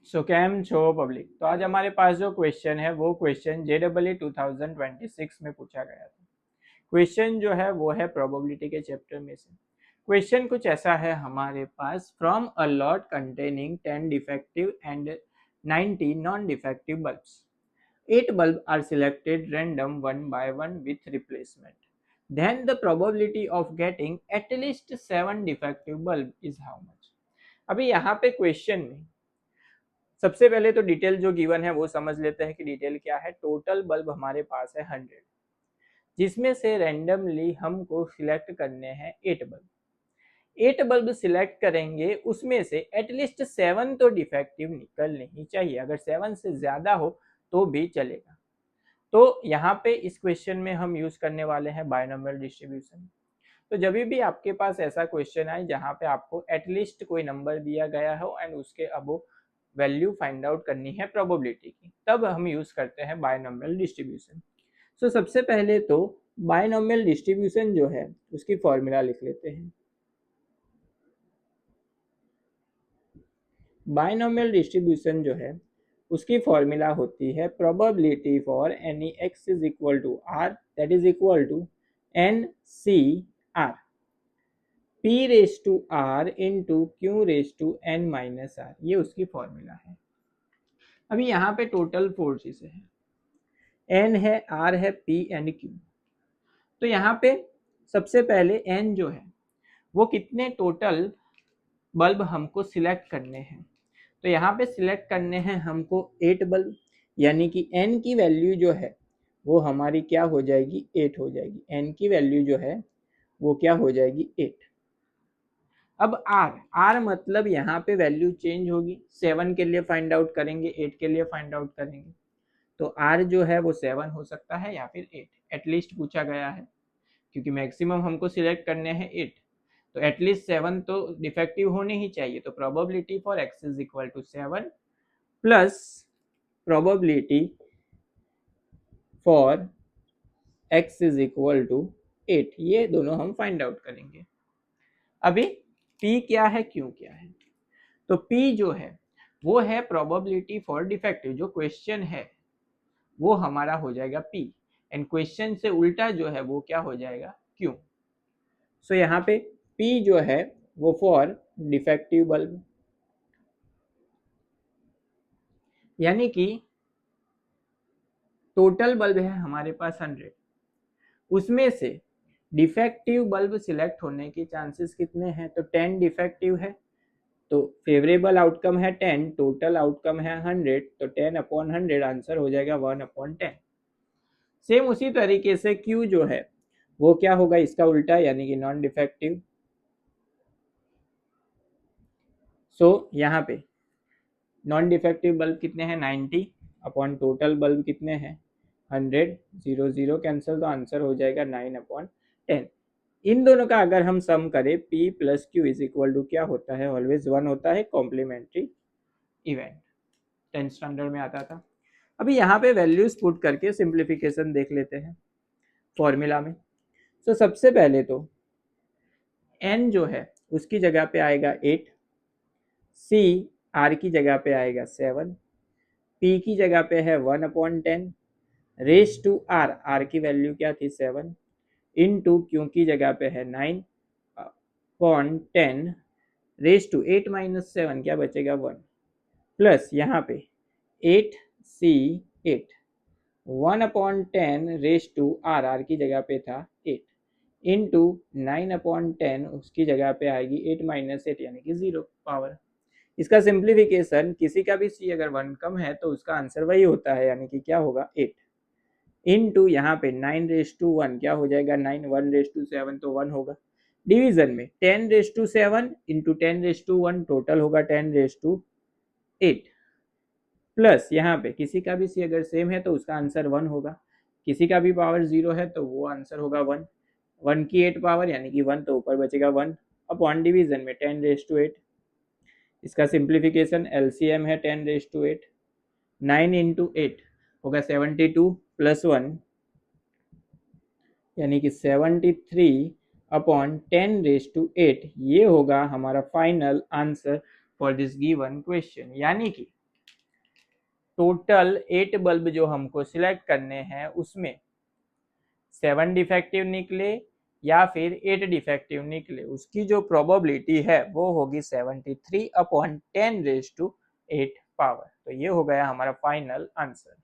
सो cam छो public. तो आज हमारे पास जो क्वेश्चन है वो क्वेश्चन JEE 2026 में पूछा गया था। क्वेश्चन जो है वो है प्रोबेबिलिटी के चैप्टर में से। क्वेश्चन कुछ ऐसा है हमारे पास, from a lot containing 10 defective and 90 non defective bulbs, 8 bulbs are selected random one by one with replacement. Then the probability of getting at least 7 defective bulb is how much? अभी यहाँ पे question में सबसे पहले तो detail जो given है वो समझ लेते हैं कि डिटेल क्या है। टोटल बल्ब हमारे पास है 100, जिसमें से रैंडमली हमको सिलेक्ट करने हैं 8 बल्ब। 8 बल्ब सिलेक्ट करेंगे, उसमें से एटलीस्ट 7 तो डिफेक्टिव निकलने ही चाहिए। अगर 7 से ज्यादा हो तो भी चलेगा। तो यहाँ पे इस क्वेश्चन में हम यूज करने वाले हैं बायनोमियल डिस्ट्रीब्यूशन। तो जब भी आपके पास ऐसा क्वेश्चन आए जहाँ पे आपको एटलीस्ट कोई नंबर दिया गया हो एंड उसके अबो वैल्यू फाइंड आउट करनी है प्रोबेबिलिटी की, तब हम यूज करते हैं बायनोमियल डिस्ट्रीब्यूशन। सो सबसे पहले तो बायनोमियल डिस्ट्रीब्यूशन जो है उसकी फॉर्मूला लिख लेते हैं। बायनोमियल डिस्ट्रीब्यूशन जो है उसकी फॉर्मूला होती है probability for any X is equal to R, that is equal to N C R, P raise to R into Q raise to N minus R, ये उसकी फॉर्मूला है। अभी यहाँ पे टोटल फोर्सेस है, N है, R है, P and Q। तो यहाँ पे सबसे पहले N जो है वो कितने टोटल बल्ब हमको सिलेक्ट करने हैं। तो यहाँ पे सिलेक्ट करने हैं हमको 8 बल्ब, यानी कि N की वैल्यू जो है वो हमारी क्या हो जाएगी, 8 हो जाएगी। N की वैल्यू जो है वो क्या हो जाएगी, 8। अब R मतलब यहाँ पे वैल्यू चेंज होगी। 7 के लिए फाइंड आउट करेंगे, 8 के लिए फाइंड आउट करेंगे। तो R जो है वो 7 हो सकता है या फिर 8, एटलीस्ट पूछा गया है क्योंकि मैक्सिमम हमको सिलेक्ट करने हैं 8, तो एटलीस्ट 7 तो डिफेक्टिव होने ही चाहिए। तो probability for x is equal to 7 plus probability for x is equal to 8, ये दोनों हम फाइंड आउट करेंगे। अभी P क्या है, Q क्या है। तो P जो है वो है प्रोबेबिलिटी फॉर डिफेक्टिव, जो क्वेश्चन है वो हमारा हो जाएगा P, एंड क्वेश्चन से उल्टा जो है वो क्या हो जाएगा, Q। सो यहाँ पे P जो है वो फॉर डिफेक्टिव बल्ब, यानी कि टोटल बल्ब है हमारे पास 100, उसमें से डिफेक्टिव बल्ब सिलेक्ट होने के चांसेस कितने हैं, तो 10 डिफेक्टिव है, तो फेवरेबल आउटकम है 10, टोटल आउटकम है 100, तो 10/100 आंसर हो जाएगा 1/10। सेम उसी तरीके से Q जो है वो क्या होगा, इसका उल्टा, यानी कि नॉन डिफेक्टिव। सो यहाँ पे नॉन डिफेक्टिव बल्ब कितने हैं, 90 अपॉन टोटल बल्ब कितने हैं, 100, 0 0 कैंसिल, तो आंसर हो जाएगा 9/10। इन दोनों का अगर हम सम करें P plus Q is equal to क्या होता है, ऑलवेज 1 होता है, कॉम्प्लीमेंट्री इवेंट, 10th स्टैंडर्ड में आता था। अभी यहाँ पे वैल्यूज पुट करके सिंप्लीफिकेशन देख लेते हैं फॉर्मूला में। तो सबसे पहले तो N जो है उसकी जगह पे आएगा 8, C R की जगह पे आएगा 7, P की जगह पे है 1/10, रेस टू R की वैल्यू क्या थी 7, इनटू Q की जगह पे है 9/10, रेस टू 8 माइनस 7 क्या बचेगा 1, प्लस यहाँ पे 8C8, 1/10 रेस टू R की जगह पे था 8, इंटू 9/10 उसकी जगह पे आएगी 8 माइनस 8 यानी कि 0 पावर। इसका सिंप्लीफिकेशन, किसी का भी C अगर 1 कम है तो उसका आंसर वही होता है, यानी कि क्या होगा 8, इनटू यहाँ पे 9/1 क्या हो जाएगा 9, 1/7 तो 1 होगा। डिवीजन में 10/7 इंटू 10/1 टोटल होगा 10/8, प्लस यहाँ पे किसी का भी C अगर सेम है तो उसका आंसर 1 होगा, किसी का भी पावर 0 है तो वो आंसर होगा 1, 1 की 8 पावर यानी कि 1, तो ऊपर बचेगा 1 अपॉन डिवीजन में 10/8। इसका सिंप्लीफिकेशन LCM है 10/8, 9 इंटू 8 होगा 72 प्लस 1 यानी कि 73/10/8, ये होगा हमारा final answer for this given question. यानी कि टोटल 8 बल्ब जो हमको सिलेक्ट करने हैं उसमें 7 डिफेक्टिव निकले या फिर 8 डिफेक्टिव निकले, उसकी जो प्रोबेबिलिटी है वो होगी 73/10⁸ पावर। तो ये हो गया हमारा फाइनल आंसर।